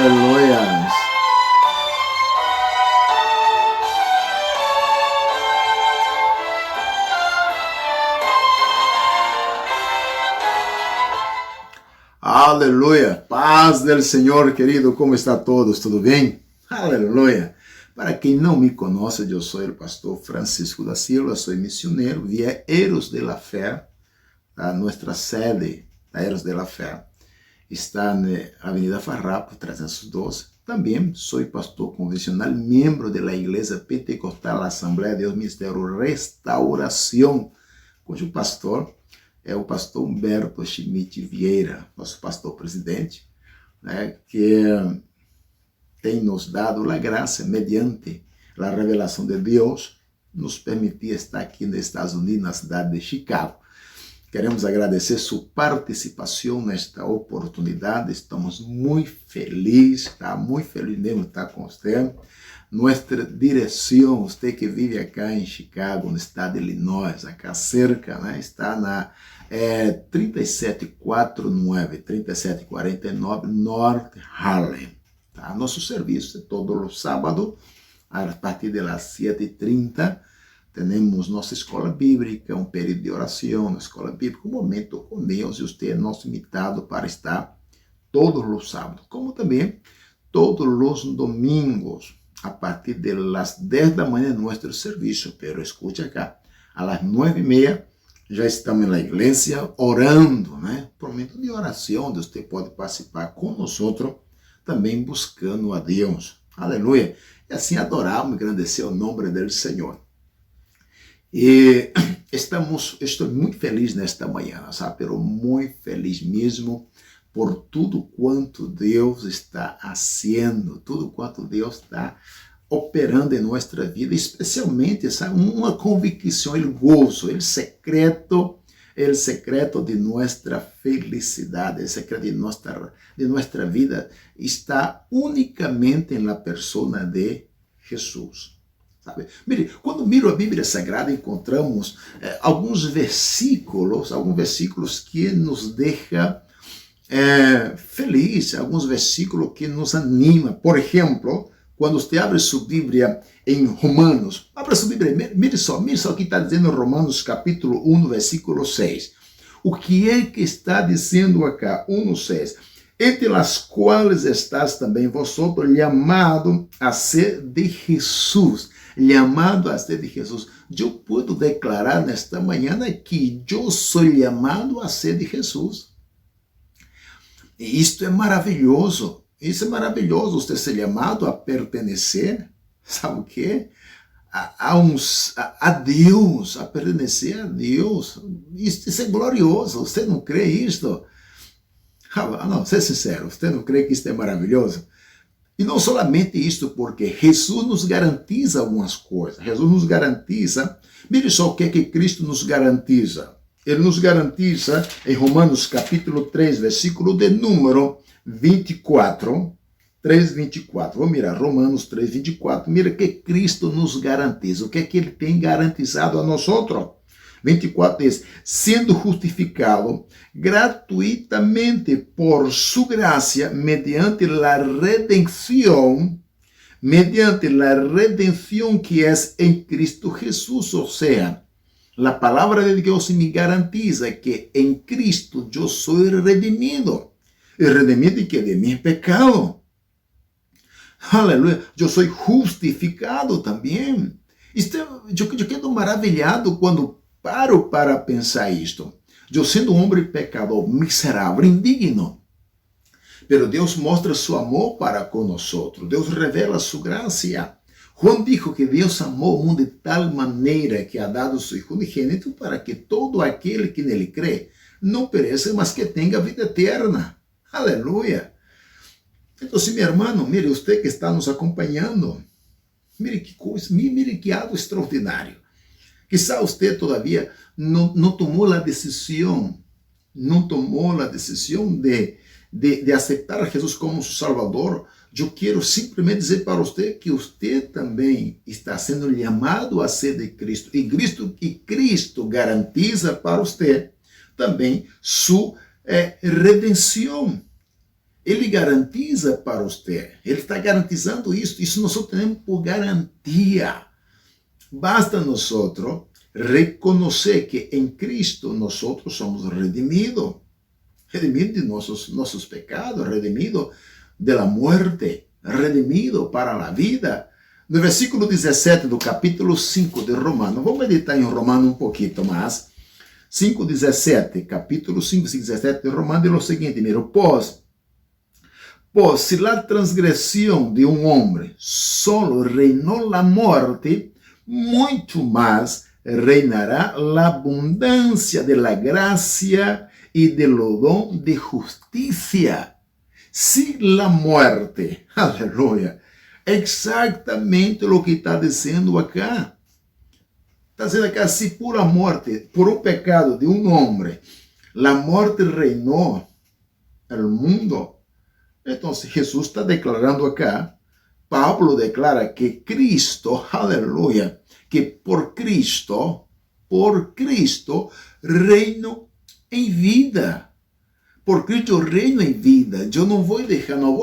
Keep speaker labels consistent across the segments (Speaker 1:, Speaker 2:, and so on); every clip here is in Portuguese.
Speaker 1: Aleluia. Aleluia. Paz del Senhor, querido. Como está todos? Tudo bem? Aleluia. Para quem não me conhece, eu sou o pastor Francisco da Silva, sou missionário via Eros de la Fé. A nossa sede da Eros de la Fé está na Avenida Farrapo, 312. Também sou pastor convencional, membro da Igreja Pentecostal Assembleia de Deus Ministério Restauração, cujo pastor é o pastor Humberto Schmidt Vieira, nosso pastor presidente, né, que tem nos dado a graça, mediante a revelação de Deus, nos permitir estar aqui nos Estados Unidos, na cidade de Chicago. Queremos agradecer sua participação nesta oportunidade. Estamos muito felizes, muito feliz mesmo de estar com você. Nossa direção, você que vive acá em Chicago, no estado de Illinois, acá cerca, né, está na 3749 North Harlem. Tá? Nosso serviço é todo o sábado, a partir das 7h30. Temos nossa escola bíblica, um período de oração na escola bíblica, um momento com Deus, e você é nosso invitado para estar todos os sábados, como também todos os domingos, a partir das 10 da manhã, nosso serviço. Pero escute acá, às 9h30, já estamos na igreja orando, né? Por momento de oração, onde você pode participar conosco, também buscando a Deus. Aleluia! E assim adorarmos e agradecer o nome do Senhor. E estou muito feliz nesta manhã, sabe? Pero muito feliz mesmo por tudo quanto Deus está fazendo, tudo quanto Deus está operando em nossa vida, especialmente, sabe, uma convicção, o gozo, o secreto de nossa felicidade, o secreto de nossa vida está unicamente na pessoa de Jesus. Sabe? Mire, quando miro a Bíblia Sagrada, encontramos alguns versículos que nos deixam feliz, alguns versículos que nos animam. Por exemplo, quando você abre sua Bíblia em Romanos, abra sua Bíblia, mire só o que está dizendo em Romanos capítulo 1, versículo 6. O que é que está dizendo acá? 1:6. Entre as quais estás também vosotros, chamado a ser de Jesus. Chamado a ser de Jesus. Eu puedo declarar nesta manhã que eu sou chamado a ser de Jesus. E isto é maravilhoso. Isso é maravilhoso, você ser chamado a pertencer, sabe o quê? A Deus, a pertencer a Deus. Isso é glorioso. Você não crê isto? Não, ser sincero, você não crê que isso é maravilhoso? E não somente isso, porque Jesus nos garantiza algumas coisas. Jesus nos garantiza. Mire só o que é que Cristo nos garantiza. Ele nos garantiza em Romanos capítulo 3, versículo de número 24. 3:24. Vamos mirar Romanos 3:24. Mira o que Cristo nos garantiza. O que é que ele tem garantizado a nós outros? 24 diz: sendo justificado gratuitamente por sua graça, mediante a redenção que é em Cristo Jesus. Ou seja, a palavra de Deus me garantiza que em Cristo eu sou redimido. E redimido de que? De meu pecado. Aleluia. Eu sou justificado também. Eu quedo maravilhado quando paro para pensar isto. Eu sendo um homem pecador, miserável, indigno. Pero Deus mostra seu amor para conosco. Deus revela sua graça. Juan dijo que Deus amou o mundo de tal maneira que ha dado seu Hijo unigênito para que todo aquele que nele crê não pereça, mas que tenha vida eterna. Aleluia. Então, meu irmão, mire, você que está nos acompanhando, mire que coisa, mire que algo extraordinário. Quizá você todavia não tomou a decisão, de aceitar a Jesus como seu Salvador. Eu quero simplesmente dizer para você que você também está sendo chamado a ser de Cristo. E Cristo garantiza para você também sua redenção. Ele garantiza para você. Ele está garantizando isso. Isso nós temos por garantia. Basta nós reconhecer que em Cristo nós somos redimidos. Redimidos de nossos pecados, redimidos da morte, redimidos para a vida. No versículo 17 do capítulo 5 de Romanos, vamos meditar em Romanos um pouquinho mais. 5:17, capítulo 5:17 de Romanos, diz o seguinte, mira, pois se a transgressão de um homem solo reinou a morte, muito mais reinará a abundância de la gracia e de lo dom de justiça. Se a morte, aleluia, exatamente o que está dizendo acá. Está dizendo acá, se por a morte, por um pecado de um homem, a morte reinou no mundo, então Jesus está declarando acá, Pablo declara que Cristo, aleluia, que por Cristo, reino em vida. Por Cristo eu reino em vida. Eu não vou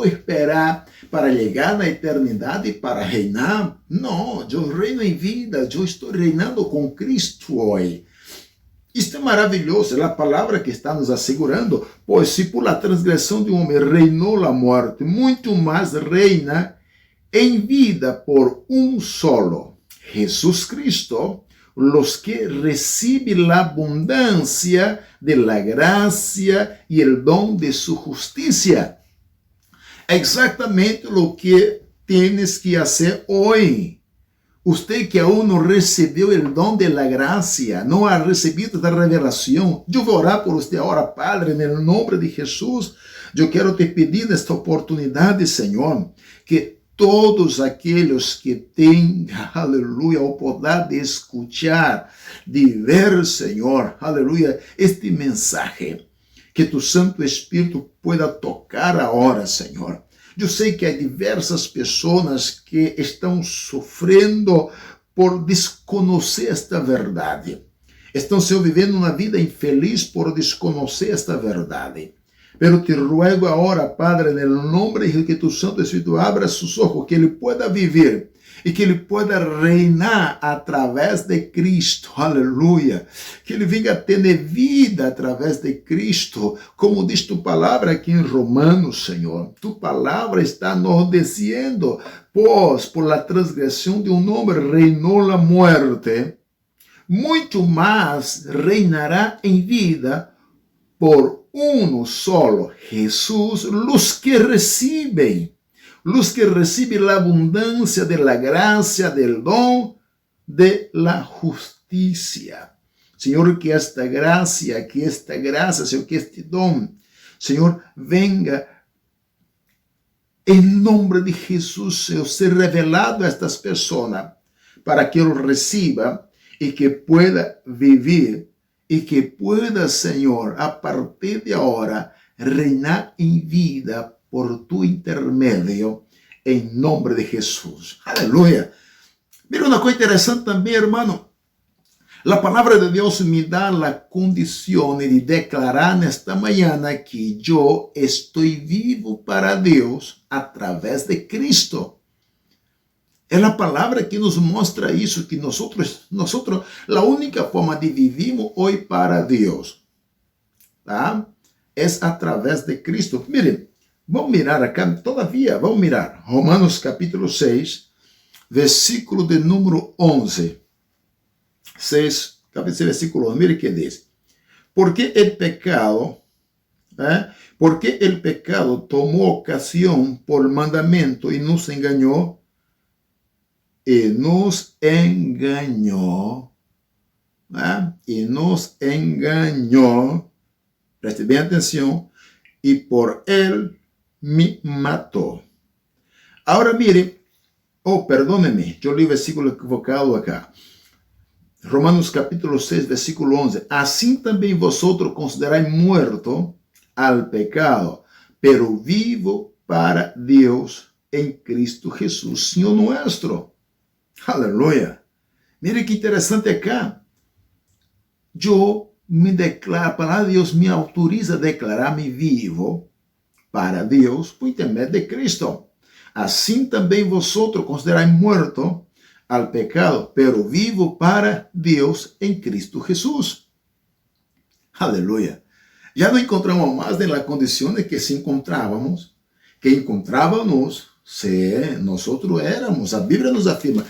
Speaker 1: esperar para chegar na eternidade para reinar. Não, eu reino em vida. Eu estou reinando com Cristo hoje. Isto é maravilhoso, é a palavra que está nos assegurando, pois se por la transgressão de um homem reinou a morte, muito mais reina em vida por um solo, Jesus Cristo, los que reciben la abundancia de la gracia y el don de su justicia. Exatamente o que tienes que fazer hoje. Usted que aún não recebeu o dom de la gracia, não ha recebido da revelação, eu vou orar por você agora, Padre, no nome de Jesus. Eu quero te pedir nesta oportunidade, Senhor, que todos aqueles que têm, aleluia, o poder de escuchar, de ver, Senhor, aleluia, este mensaje, que tu Santo Espírito pueda tocar agora, Senhor. Eu sei que há diversas pessoas que estão sofrendo por desconhecer esta verdade. Estão se vivendo uma vida infeliz por desconhecer esta verdade. Pero te ruego agora, Padre, no nome de que tu Santo Espírito abra seus olhos, que ele pueda viver e que ele pueda reinar através de Cristo, aleluia, que ele venha ter vida através de Cristo, como diz tu palavra aqui em Romanos, Senhor, tu palavra está nos dizendo, pois por la transgressão de um homem reinou a morte, muito mais reinará em vida por uno solo, Jesus, los que reciben la abundancia de la gracia, del don, de la justicia. Señor, que esta gracia, Señor, que este don, Señor, venga en nombre de Jesús, Señor, ser revelado a estas personas, para que lo reciba y que pueda vivir y que pueda, Señor, a partir de ahora, reinar en vida por tu intermedio, en nombre de Jesús. Aleluya. Mira una cosa interesante también, hermano. La palabra de Dios me da la condición de declarar nesta mañana que yo estoy vivo para Dios a través de Cristo. É a palavra que nos mostra isso, que nós, a única forma de vivirmos hoje para Deus, tá? É através de Cristo. Mire, vamos mirar acá, todavia, vamos mirar. Romanos capítulo 6, versículo de número 11. 6, capítulo versículo 11, mire que diz. Porque o pecado tomou ocasião por mandamento e nos enganou, preste bem atenção, e por ele me matou. Agora mire, perdóneme, eu li o versículo equivocado acá. Romanos capítulo 6, versículo 11. Assim também vosotros considerais muerto al pecado, pero vivo para Deus em Cristo Jesús, Senhor nuestro. Aleluia. Mire que interessante acá. Eu me declaro, a palavra de Deus me autoriza a declarar-me vivo para Deus por intermédio de Cristo. Assim também vosotros considerais muerto al pecado, pero vivo para Deus em Cristo Jesús. Aleluia. Já não encontramos mais na condição de que se encontrávamos, se nós éramos. A Bíblia nos afirma.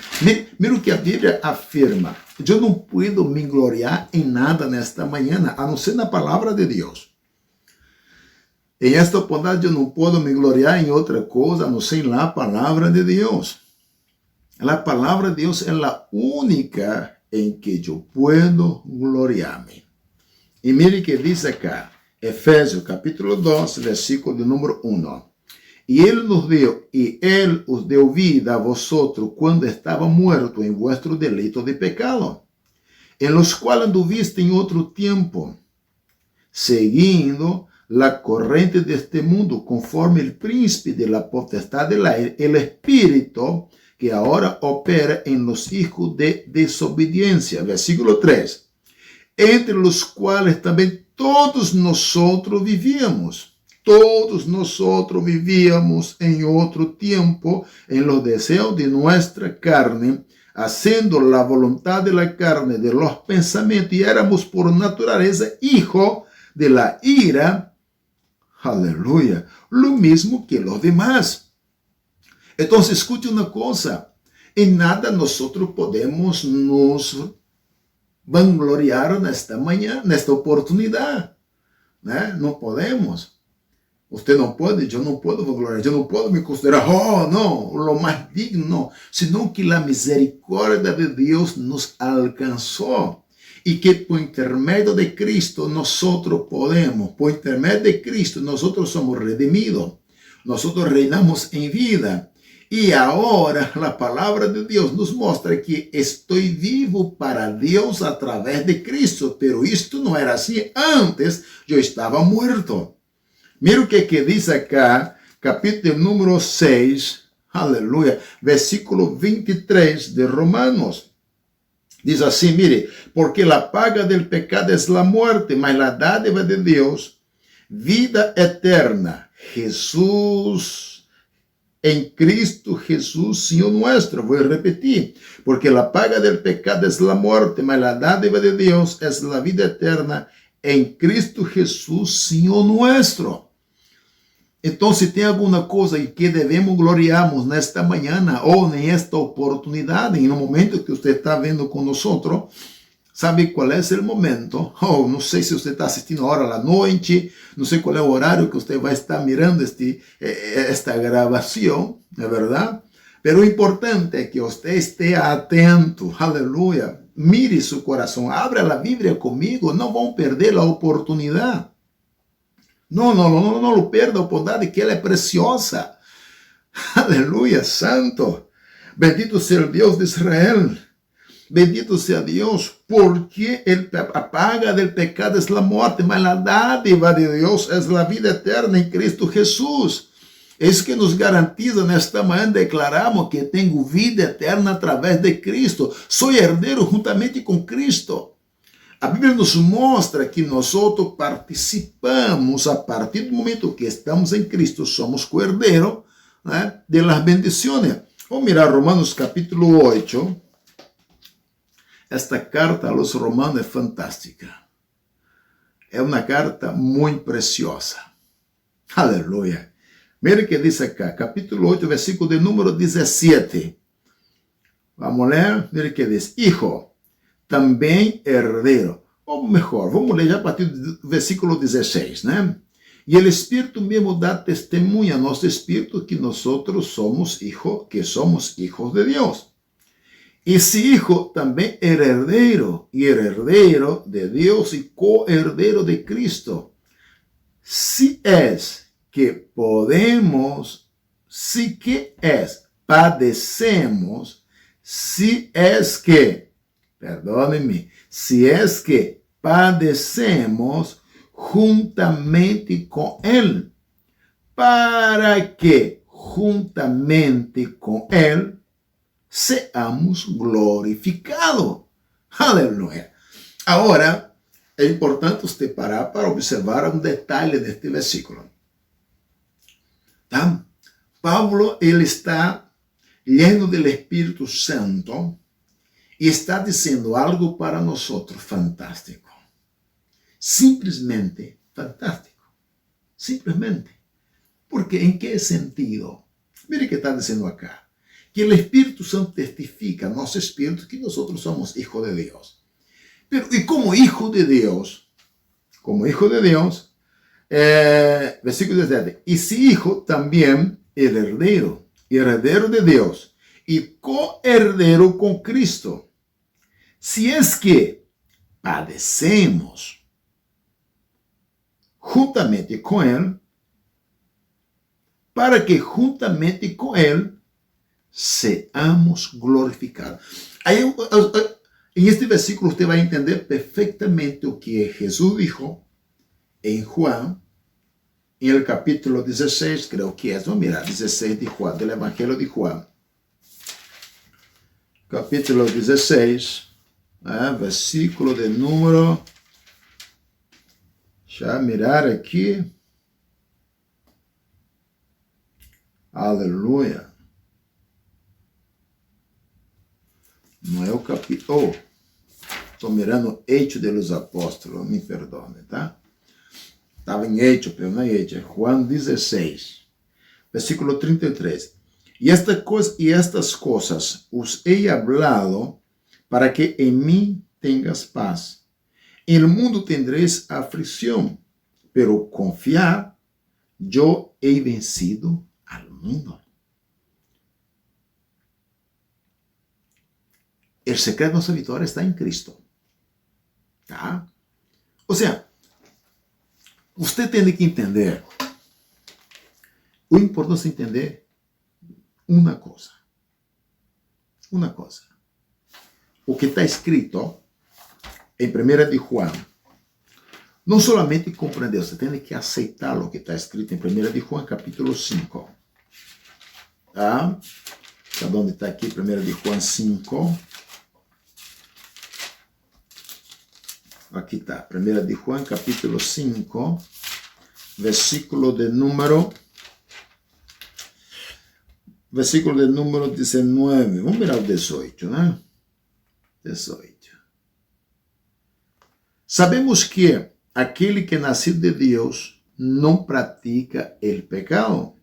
Speaker 1: Mira o que a Bíblia afirma. Eu não puedo me gloriar em nada nesta manhã, a não ser na palavra de Deus. Em esta oportunidade eu não posso me gloriar em outra coisa, a não ser na palavra de Deus. A palavra de Deus é a única em que eu posso gloriar-me. E mire que diz acá, Efésios capítulo 2, versículo de número 1. E Ele os deu vida a vosotros quando estava muerto em vuestro delito de pecado, en los cuales anduviste em outro tempo, seguindo la corriente de este mundo, conforme el príncipe de la potestad del aire, el espíritu que ahora opera en los hijos de desobediencia. Versículo 3. Entre los cuales también todos nosotros vivíamos. Todos nosotros vivíamos en otro tiempo en los deseos de nuestra carne, haciendo la voluntad de la carne, de los pensamientos, y éramos por naturaleza hijos de la ira. Aleluya. Lo mismo que los demás. Entonces, escute una cosa. En nada nosotros podemos nos vangloriar nesta manhã, nesta oportunidade. Né? Não podemos. Você não pode, eu não posso vangloriar, eu não posso me considerar, não, o mais digno, não. Senão que a misericórdia de Deus nos alcançou. E que por intermédio de Cristo nosotros podemos, por intermédio de Cristo nosotros somos redimidos, nosotros reinamos en vida. Y ahora la palabra de Dios nos muestra que estoy vivo para Dios a través de Cristo, pero esto no era así. Antes yo estaba muerto. Mira o que dice acá, capítulo número 6, aleluya, versículo 23 de Romanos. Diz assim, mire, porque la paga del pecado es la muerte, mas la dádiva de Dios, vida eterna, Jesús, en Cristo Jesús, Señor nuestro. Voy a repetir, porque la paga del pecado es la muerte, mas la dádiva de Dios es la vida eterna, en Cristo Jesús, Señor nuestro. Então, se tem alguma coisa que devemos gloriarmos nesta manhã ou nesta oportunidade, no momento que você está vendo conosco, sabe qual é o momento? Não sei se você está assistindo agora à noite, não sei qual é o horário que você vai estar mirando esta gravação, não é verdade? Mas o importante é que você esteja atento, aleluia. Mire seu coração, abra a Bíblia comigo, não vão perder a oportunidade. No lo pierda a oportunidade, que ela é preciosa. Aleluya, santo. Bendito sea el Dios de Israel. Bendito sea Dios, porque a paga del pecado es la muerte, mas la dádiva de Dios es la vida eterna en Cristo Jesús. Es que nos garantiza nesta manhã, declaramos que tenho vida eterna através de Cristo. Sou herdeiro juntamente com Cristo. A Bíblia nos mostra que nós participamos, a partir do momento que estamos em Cristo, somos co-herdeiros, né, de las bendiciones. Vamos mirar Romanos capítulo 8. Esta carta a los romanos é fantástica. É uma carta muito preciosa. Aleluia. Mira o que diz acá, capítulo 8, versículo de número 17. Vamos ler, mira o que diz. Hijo, também herdeiro. Ou melhor, vamos ler já a partir do versículo 16, né? E o Espírito mesmo dá testemunha a nosso Espírito que nós somos hijos, que somos hijos de Deus. E esse hijo também é herdeiro, e herdeiro de Deus e co-herdeiro de Cristo. Si es que podemos, si que es, padecemos, si es que, perdónenme, si es que padecemos juntamente com Él, para que juntamente com Él seamos glorificados. Aleluia. Agora, é importante você parar para observar um detalhe deste versículo. Pablo, ele está lleno do Espírito Santo e está dizendo algo para nós fantástico. Simplesmente fantástico. Simplesmente. Porque em que sentido? Mire o que está dizendo acá. Que o Espírito Santo testifica a nosso espírito que nós somos hijos de Deus. Pero, e como hijo de Deus, versículo 17, y si hijo, también el heredero de Dios, y coheredero con Cristo. Si es que padecemos juntamente com Él, para que juntamente com Él seamos glorificados. Aí, em este versículo você vai entender perfeitamente o que Jesus dijo em Juan, em el capítulo 16, creo que es, vamos mirar, 16 de Juan, del Evangelio de Juan. Capítulo 16, versículo de número, deixa eu mirar aqui. Aleluia. Não é o capítulo. Estou mirando Hechos de los Apóstolos, me perdone, tá? Estava em Hechos, pero não é Hechos, é Juan 16, versículo 33. E estas coisas os he hablado para que em mim tengas paz. En el mundo tendréis aflição, pero confiar, yo he vencido al mundo. El secreto de nossa vitória está em Cristo. Tá? Ou seja, você tem que entender, o importante é entender uma coisa. O que está escrito em 1 de Juan, não somente compreender, você tem que aceitar o que está escrito em 1 de Juan, capítulo 5. Tá? Sabe onde está aqui 1 de Juan 5? Aqui está, 1 de Juan, capítulo 5, versículo de número 19. Vamos mirar o 18, né? 18. Sabemos que aquele que é nascido de Deus não pratica o pecado,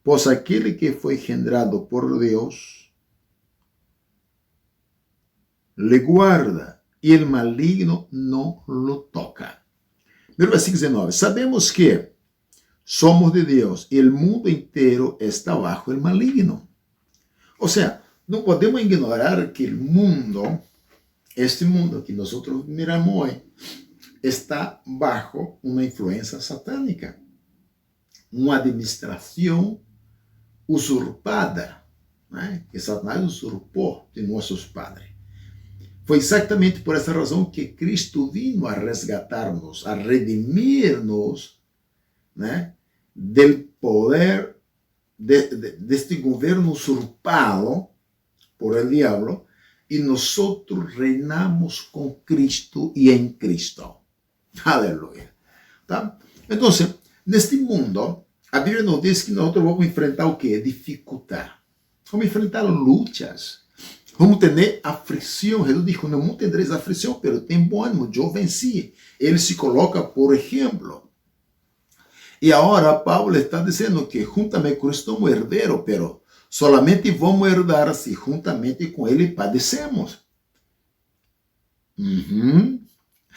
Speaker 1: pois aquele que foi engendrado por Deus le guarda, e o maligno não lo toca. Primeiro versículo 19. Sabemos que somos de Deus e o mundo inteiro está bajo o maligno. Ou seja, não podemos ignorar que o mundo, este mundo que nós miramos hoje, está bajo uma influência satânica, uma administração usurpada, né? Que Satanás usurpou de nossos padres. Foi exatamente por essa razão que Cristo vino a resgatar-nos, a redimir-nos, né, do poder deste governo usurpado por el diablo, e nós reinamos com Cristo e em Cristo. Aleluia. Tá? Então, neste mundo, a Bíblia nos diz que nós vamos enfrentar o quê? Dificuldade. Vamos enfrentar lutas. Vamos ter aflição. Jesus dijo, no mundo tendréis aflição, pero tem bom ânimo, eu venci. Ele se coloca por exemplo. E agora Paulo está dizendo que juntamente com Cristo somos herdeiros, pero solamente vamos herdar se juntamente com ele padecemos.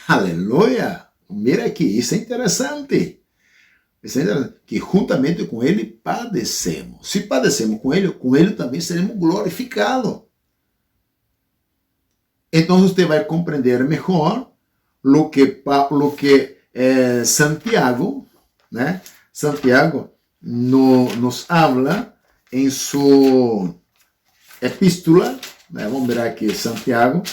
Speaker 1: Aleluia! Mira aqui, isso é interessante. Que juntamente com ele padecemos. Se padecemos com ele também seremos glorificados. Então você vai compreender melhor o que Santiago, né? Santiago nos habla em sua epístola, né? Vamos ver aqui Santiago,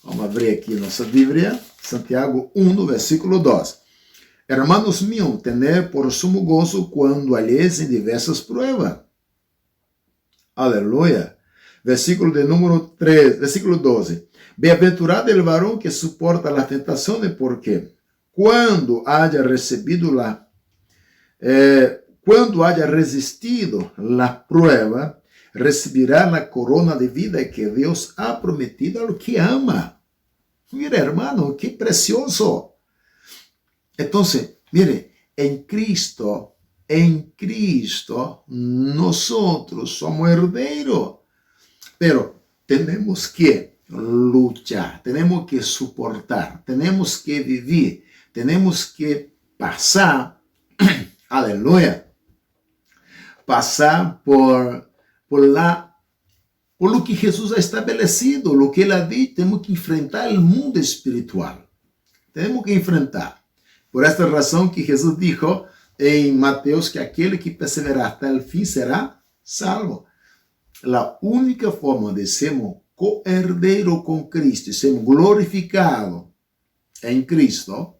Speaker 1: vamos abrir aqui nossa Bíblia, Santiago 1, versículo 2. Hermanos míos, tener por sumo gozo quando halléis em diversas pruebas. Aleluia. Versículo de número 3, versículo 12. Bem-aventurado el varón que suporta las tentaciones, porque cuando haya recibido quando haya resistido la prueba, recibirá la corona de vida que Deus ha prometido ao que ama. Mira, hermano, que precioso. Entonces, mire, en Cristo, nosotros somos herederos, pero tenemos que luchar, tenemos que soportar, tenemos que vivir, tenemos que pasar, aleluya, pasar por lo que Jesús ha estabelecido, lo que Él ha dicho. Tenemos que enfrentar el mundo espiritual. Tenemos que enfrentar. Por esta razón que Jesús dijo en Mateos que aquel que perseverar hasta el fin será salvo. La única forma de sermos coherderos con Cristo y sermos glorificados en Cristo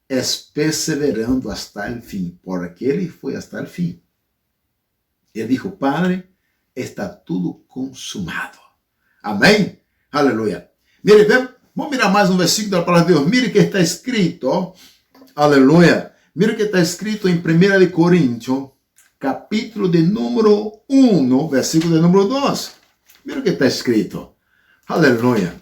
Speaker 1: es perseverando hasta el fin, porque Él fue hasta el fin. Él dijo, Padre, está tudo consumado. Amém? Aleluia. Mire, vamos mirar mais um versículo da palavra de Deus. Mire que está escrito, aleluia. Mire que está escrito em 1 Coríntios, capítulo de número 1, versículo de número 2. Mire o que está escrito. Aleluia.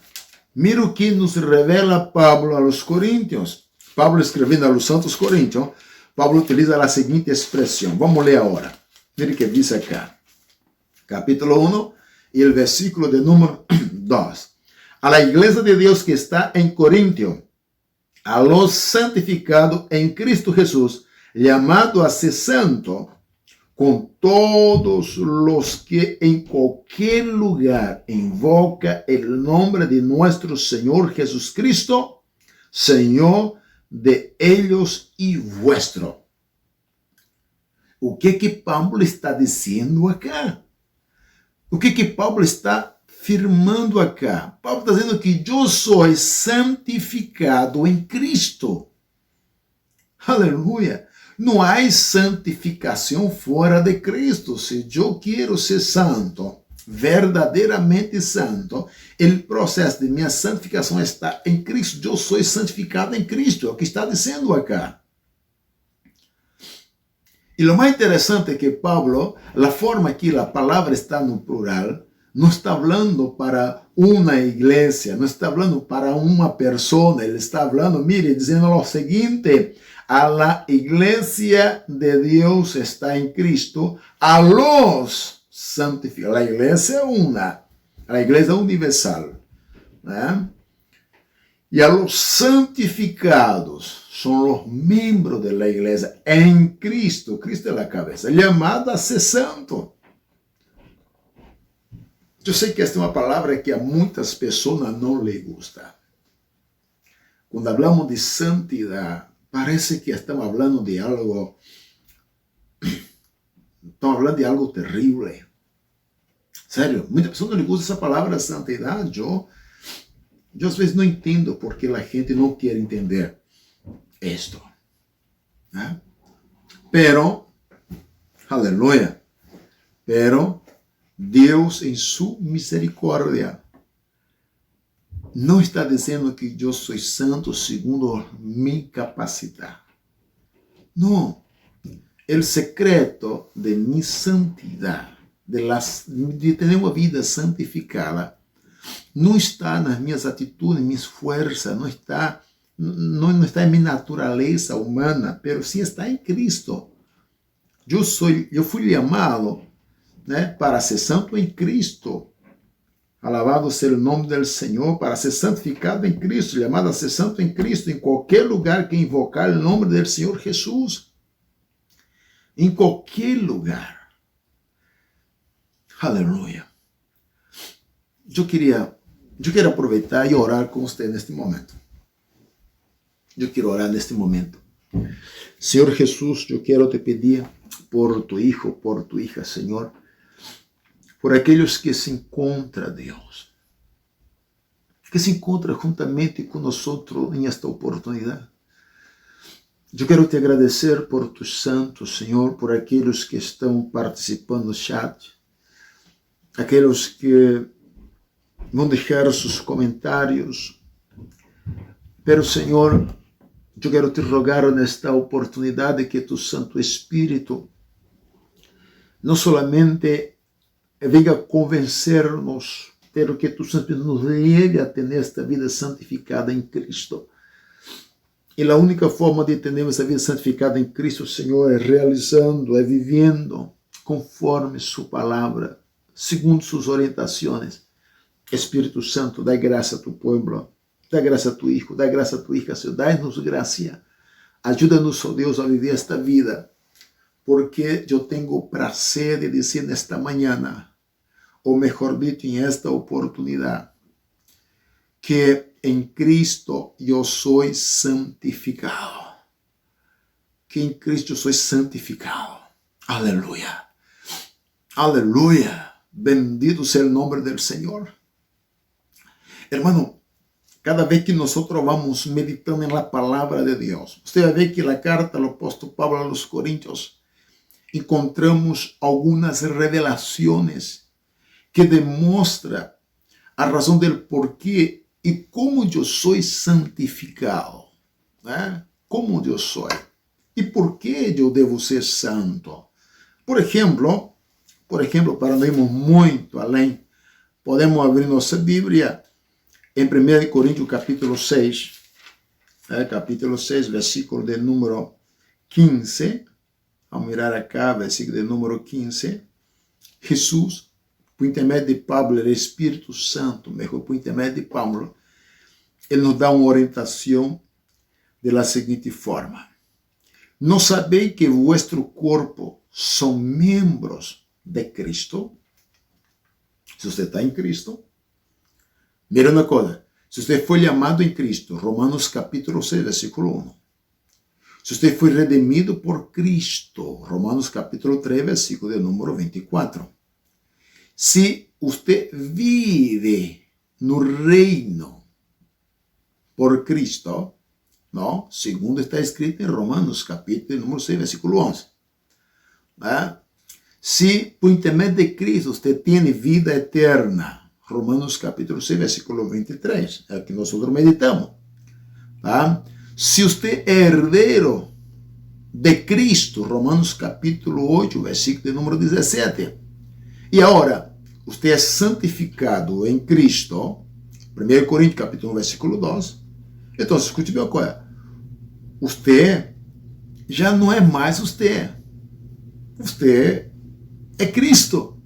Speaker 1: Mire o que nos revela Pablo a los Coríntios. Pablo escrevendo a los santos Coríntios, Pablo utiliza a seguinte expressão. Vamos ler agora. Mire o que diz acá. Capítulo 1 y el versículo de número 2. A la iglesia de Dios que está en Corintio, a los santificados en Cristo Jesús, llamado a ser santo, con todos los que en cualquier lugar invoca el nombre de nuestro Señor Jesucristo, Señor de ellos y vuestro. O que Pablo está dizendo acá? O que Paulo está firmando acá? Paulo está dizendo que eu sou santificado em Cristo. Aleluia. Não há santificação fora de Cristo. Se eu quero ser santo, verdadeiramente santo, o processo de minha santificação está em Cristo. Eu sou santificado em Cristo. É o que está dizendo acá. E o mais interessante é que Pablo, a forma que a palavra está no plural, não está falando para uma igreja, não está falando para uma pessoa, ele está falando, mire, dizendo o seguinte, a la iglesia de Deus está em Cristo, a los santificados, a igreja é uma, a igreja universal, né? E a los santificados, são os membros da igreja em Cristo. Cristo é a cabeça, chamado a ser santo. Eu sei que esta é uma palavra que a muitas pessoas não lhe gusta. Quando falamos de santidade, parece que estamos falando de algo, terrível. Sério, muitas pessoas não lhe gusta essa palavra santidade. Eu às vezes não entendo porque a gente não quer entender esto, ¿eh? Pero, aleluya, pero Deus em sua misericórdia não está dizendo que eu sou santo segundo minha capacidade. Não. O secreto de minha santidade, de ter uma vida santificada, não está nas minhas atitudes, minhas forças, não está em minha natureza humana, pero sim está em Cristo. Eu fui chamado, né, para ser santo em Cristo. Alabado seja o nome do Senhor, para ser santificado em Cristo, chamado a ser santo em Cristo, em qualquer lugar que invocar o nome do Senhor Jesus. Em qualquer lugar. Aleluia. Eu quero aproveitar e orar com você neste momento. Eu quero orar neste momento. Senhor Jesus, eu quero te pedir por tu hijo, por tu hija, Senhor, por aqueles que se encontram, Deus, que se encontram juntamente conosco em esta oportunidade. Eu quero te agradecer por tus santos, Senhor, por aqueles que estão participando no chat, aqueles que vão deixar seus comentários. Pero, Senhor, eu quero te rogar nesta oportunidade que tu Santo Espírito não somente venga a convencer-nos, pero que tu Santo Espírito nos leve a ter esta vida santificada em Cristo. E a única forma de ter essa vida santificada em Cristo, Senhor, é realizando, é vivendo conforme sua palavra, segundo suas orientações. Espírito Santo, dá graça a tu povo, dá graça a tu Hijo, dá graça a tu hija, Senhor, dá-nos graça. Ajuda-nos, ó Deus, a viver esta vida, porque eu tenho o prazer de dizer nesta manhã, ou melhor dito, em esta oportunidade, que em Cristo eu sou santificado. Que em Cristo eu sou santificado. Aleluia. Aleluia. Bendito seja o nome do Senhor. Hermano, cada vez que nós vamos meditando na palavra de Deus, você vai ver que na carta do apóstolo Pablo aos Coríntios encontramos algumas revelações que demonstram a razão do porquê e como eu sou santificado, né? Como eu sou e por que eu devo ser santo. Por exemplo, para não irmos muito além, podemos abrir nossa Bíblia em 1 Coríntios capítulo 6, versículo de número 15. Vamos mirar acá, versículo de número 15. Jesus, por intermédio de Pablo, o Espírito Santo, melhor, por intermédio de Pablo, ele nos dá uma orientação da seguinte forma: não sabeis que vuestro corpo são membros de Cristo? Se você está em Cristo, mira uma coisa, se você foi chamado em Cristo, Romanos capítulo 6, versículo 1. Se você foi redimido por Cristo, Romanos capítulo 3, versículo de número 24. Se você vive no reino por Cristo, não? Segundo está escrito em Romanos capítulo número 6, versículo 11. Se por intermédio de Cristo você tem vida eterna, Romanos capítulo 6, versículo 23, é o que nós meditamos. Se você é herdeiro de Cristo, Romanos capítulo 8, versículo de número 17. E agora, você é santificado em Cristo, 1 Coríntios capítulo 1, versículo 12. Então, escute bem uma coisa. Você já não é mais você. Você é Cristo.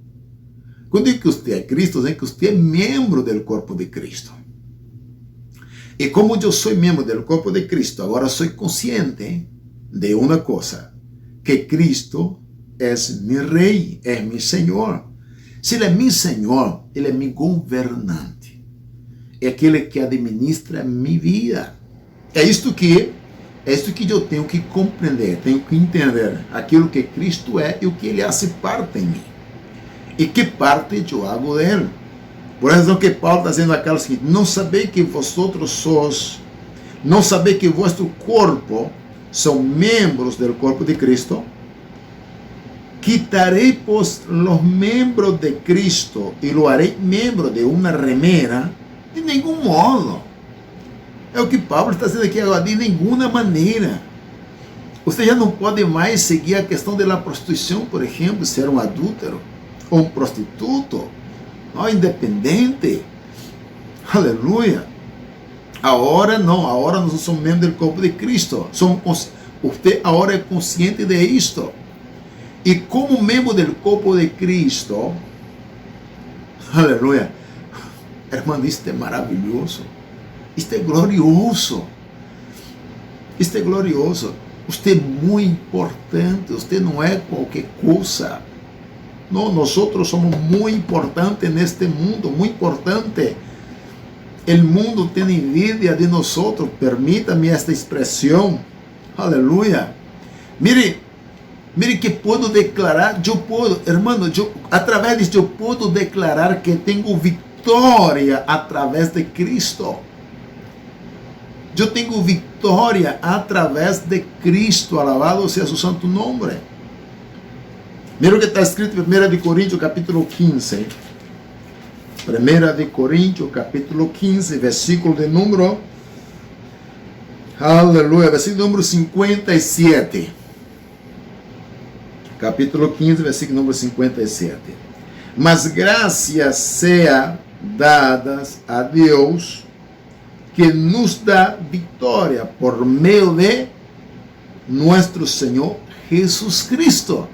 Speaker 1: Quando digo que você é Cristo, é que você é membro do corpo de Cristo. E como eu sou membro do corpo de Cristo, agora sou consciente de uma coisa, que Cristo é meu Rei, é meu Senhor. Se Ele é meu Senhor, Ele é meu governante. É aquele que administra minha vida. É isto que eu tenho que compreender, tenho que entender aquilo que Cristo é e o que Ele hace parte em mim. E que parte eu hago dele. Por razão que Paulo está dizendo aquela seguinte: não sabeis que vosotros sois, não sabeis que vosso corpo são membros do corpo de Cristo? Quitarei pues los membros de Cristo e lo harei membro de uma remera? De nenhum modo. É o que Paulo está dizendo aqui agora, de nenhuma maneira. Você já não pode mais seguir a questão da prostituição, por exemplo, ser um adúltero ou um prostituto, não, independente. Aleluia. Agora não, agora nós somos membros do corpo de Cristo. Você agora é consciente de isto. E como membro do corpo de Cristo, aleluia, irmão, isto é maravilhoso. Isto é glorioso. Isto é glorioso. Você é muito importante. Você não é qualquer coisa. Não, nós somos muito importantes neste mundo. Muito importante. O mundo tem envidia de nós. Permita-me esta expressão. Aleluia. Mire que posso declarar. Hermano, através disso eu posso declarar que tenho vitória através de Cristo. Eu tenho vitória através de Cristo, alabado seja o santo nome. Mira o que está escrito em 1 Coríntios capítulo 15. 1 Coríntios capítulo 15, versículo de número, aleluia, versículo número 57. capítulo 15, versículo número 57. Mas graças seja dadas a Deus, que nos dá vitória por meio de nosso Senhor Jesus Cristo.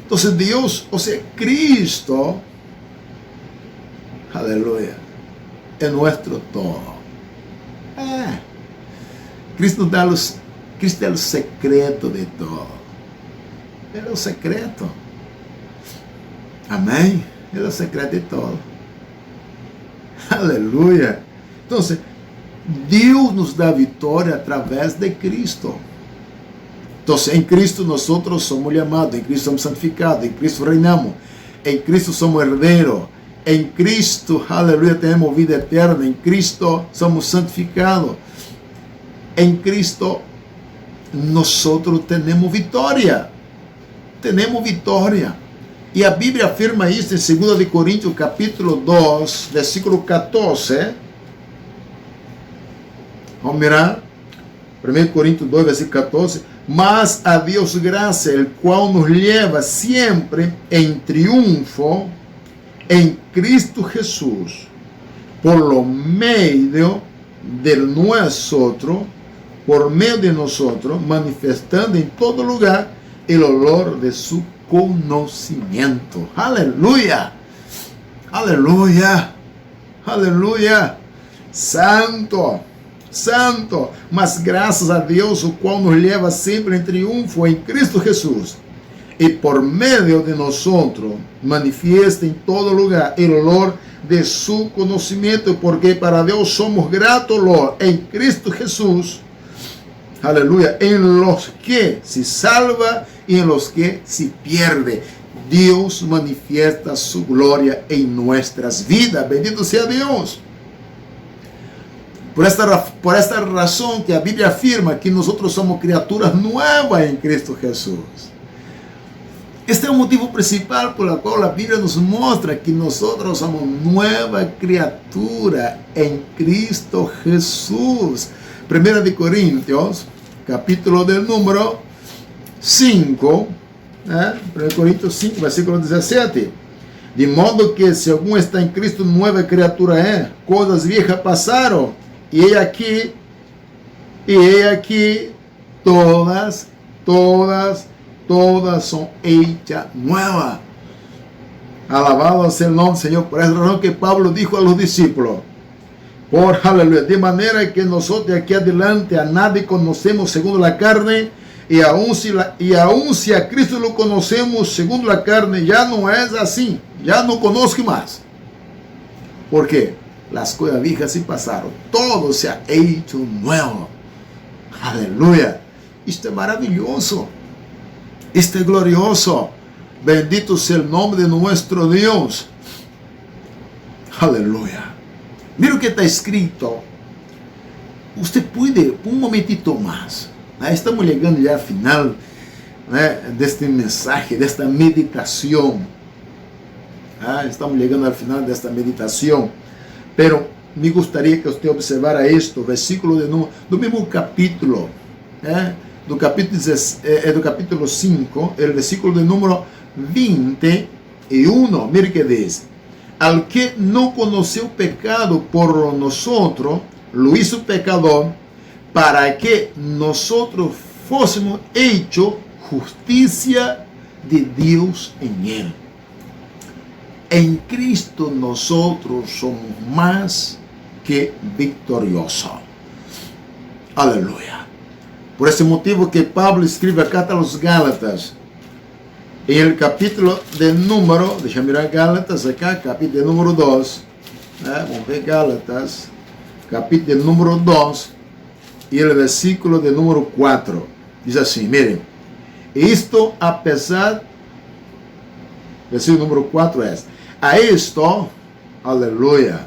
Speaker 1: Então, Deus, ou seja, Cristo, aleluia, é nosso todo. Cristo é o secreto de todo. Ele é o secreto. Amém? Ele é o secreto de todo. Aleluia. Então, Deus nos dá vitória através de Cristo. Então, em Cristo nós somos chamados, em Cristo somos santificados, em Cristo reinamos, em Cristo somos herdeiros, em Cristo, aleluia, temos vida eterna, em Cristo somos santificados, em Cristo nós temos vitória. Temos vitória. E a Bíblia afirma isso em 2 Coríntios, capítulo 2, versículo 14. Vamos mirar. 1 Coríntios 2, versículo 14. Mas a Deus graça, el qual nos leva sempre em triunfo em Cristo Jesus, por meio de nosotros, manifestando em todo lugar el olor de su conocimiento. Aleluya, aleluya, aleluya. Santo, santo. Mas graças a Deus, o qual nos leva sempre em triunfo em Cristo Jesus, e por meio de nosotros manifiesta em todo lugar el olor de su conocimiento, porque para Deus somos grato olor em Cristo Jesus, aleluya, en los que se salva y en los que se pierde. Deus manifiesta su gloria en nuestras vidas. Bendito sea Deus. Por esta razão que a Bíblia afirma que nós somos criaturas novas em Cristo Jesus. Este é o motivo principal por qual a Bíblia nos mostra que nós somos nova criatura em Cristo Jesus. 1 de Coríntios, capítulo del número 5, 1 Coríntios 5, versículo 17. De modo que se algum está em Cristo, nova criatura é, coisas viejas passaram, e aqui, todas são hechas nuevas. Alabado sea el nombre del Señor. Por esa razón que Pablo dijo a los discípulos, por aleluya, de manera que nosotros aquí adelante a nadie conocemos segundo la carne, y aún si a Cristo lo conocemos segundo la carne, ya no es así, ya no conozco más. ¿Por qué? Las cosas viejas se pasaron, todo se ha hecho nuevo. Aleluya. Esto es maravilloso. Esto es glorioso. Bendito sea el nombre de nuestro Dios. Aleluya. Mira o que está escrito. Usted puede, un momentito más. Estamos llegando ya al final de este mensaje, de esta meditación. Estamos llegando al final de esta meditación. Pero me gustaría que usted observara esto, versículo do mesmo capítulo, do capítulo 5, el versículo de número 21. Mire que diz: al que no conoceu pecado por nosotros, lo hizo pecador, para que nosotros fôssemos hecho justicia de Deus em él. En Cristo nosotros somos más que victoriosos. Aleluya. Por esse motivo que Pablo escreve a carta aos Gálatas, em el capítulo de número, deixa eu mirar Gálatas acá, capítulo de número 2, vamos ver Gálatas, capítulo de número 2, e o versículo de número 4, diz assim, miren, isto apesar, versículo número 4 é, a esto, aleluya,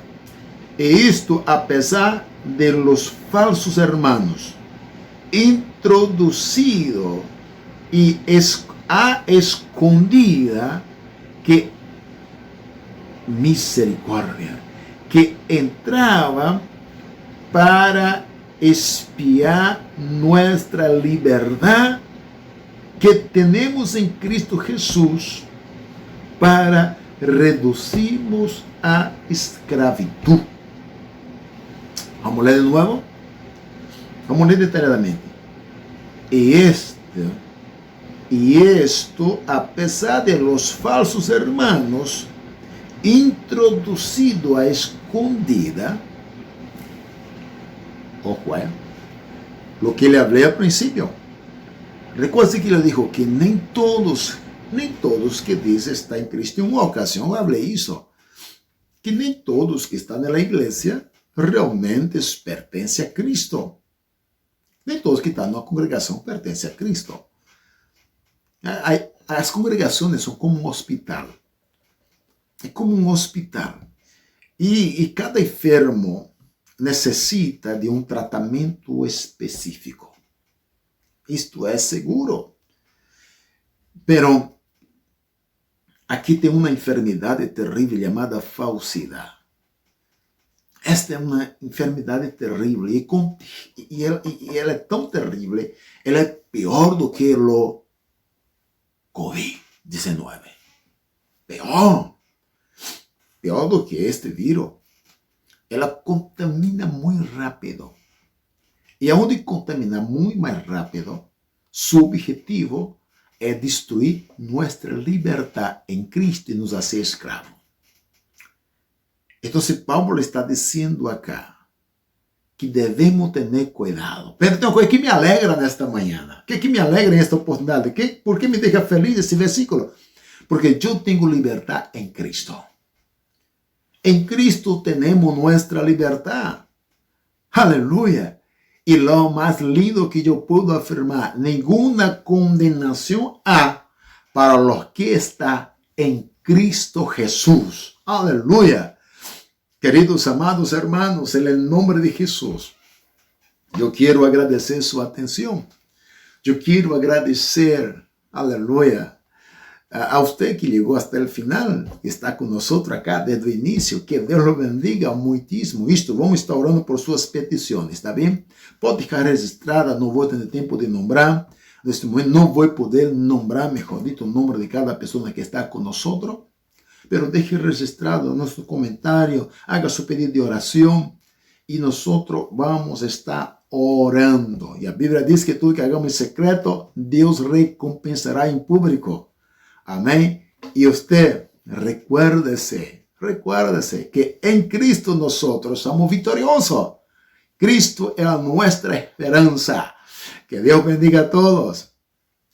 Speaker 1: e isto apesar de los falsos hermanos, introducido e a escondida, que misericórdia, que entravam para espiar nuestra liberdade que temos em Cristo Jesus para reduzirmos a esclavitud. Vamos ler de nuevo? Vamos ler detalladamente. Y esto, a pesar de los falsos hermanos, introducido a escondida, ojo, lo que le hablé al principio. Recuerda que ele dijo que nem todos que dizem estar em Cristo. Em uma ocasião eu falei isso, que nem todos que estão na igreja realmente pertencem a Cristo. Nem todos que estão na congregação pertencem a Cristo. As congregações são como um hospital. É como um hospital. E cada enfermo necessita de um tratamento específico. Isto é seguro. Pero aqui tem uma enfermidade terrível chamada falsidade. Esta é uma enfermidade terrível e ela é tão terrível, ela é pior do que o Covid-19. Pior do que este vírus. Ela contamina muito rápido. E aonde contamina muito mais rápido, seu objetivo é destruir nossa liberdade em Cristo e nos fazer escravos. Então, Paulo está dizendo acá que devemos ter cuidado. Pero tem uma coisa que me alegra nesta manhã. O que me alegra nesta oportunidade? Por que me deixa feliz esse versículo? Porque eu tenho liberdade em Cristo. Em Cristo temos nossa liberdade. Aleluia. E lo mais lindo que eu puedo afirmar, nenhuma condenação há para os que estão em Cristo Jesus. Aleluia. Queridos amados hermanos, em nome de Jesus, eu quero agradecer sua atenção. Eu quero agradecer, aleluia, a você que chegou até o final, que está conosco acá desde o início. Que Deus o bendiga muitíssimo. Vamos estar orando por suas petições, está bem? Pode ficar registrada, não vou ter tempo de nombrar. Neste momento não vou poder nombrar, mejor dito, o nome de cada pessoa que está conosco. Pero deje registrado nosso comentário, haga seu pedido de oração e nós vamos estar orando. E a Bíblia diz que tudo que hagamos em secreto, Deus recompensará em público. Amém? E você, recuérdese que em Cristo nós somos vitoriosos. Cristo é a nossa esperança. Que Deus bendiga a todos.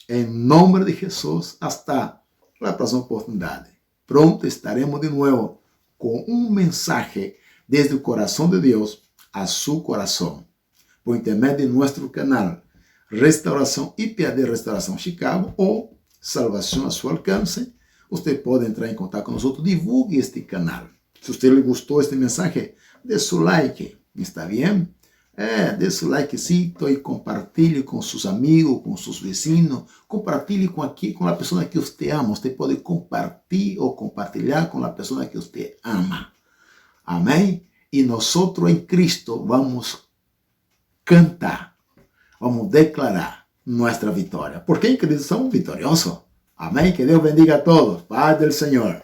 Speaker 1: Em nome de Jesus, hasta a próxima oportunidade. Pronto estaremos de novo com um mensagem desde o coração de Deus a seu coração, por intermédio de nosso canal Restauração IPAD Restauração Chicago ou Salvação a seu alcance. Você pode entrar em contato conosco, divulgue este canal. Se você lhe gostou este mensagem, dê seu like, está bem? Dê seu likecito e compartilhe com seus amigos, com seus vizinhos. Compartilhe com a pessoa que você ama. Você pode compartilhar com a pessoa que você ama. Amém? E nós em Cristo vamos cantar, vamos declarar nossa vitória. Porque em Cristo somos vitoriosos. Amém? Que Deus bendiga a todos. Paz do Senhor.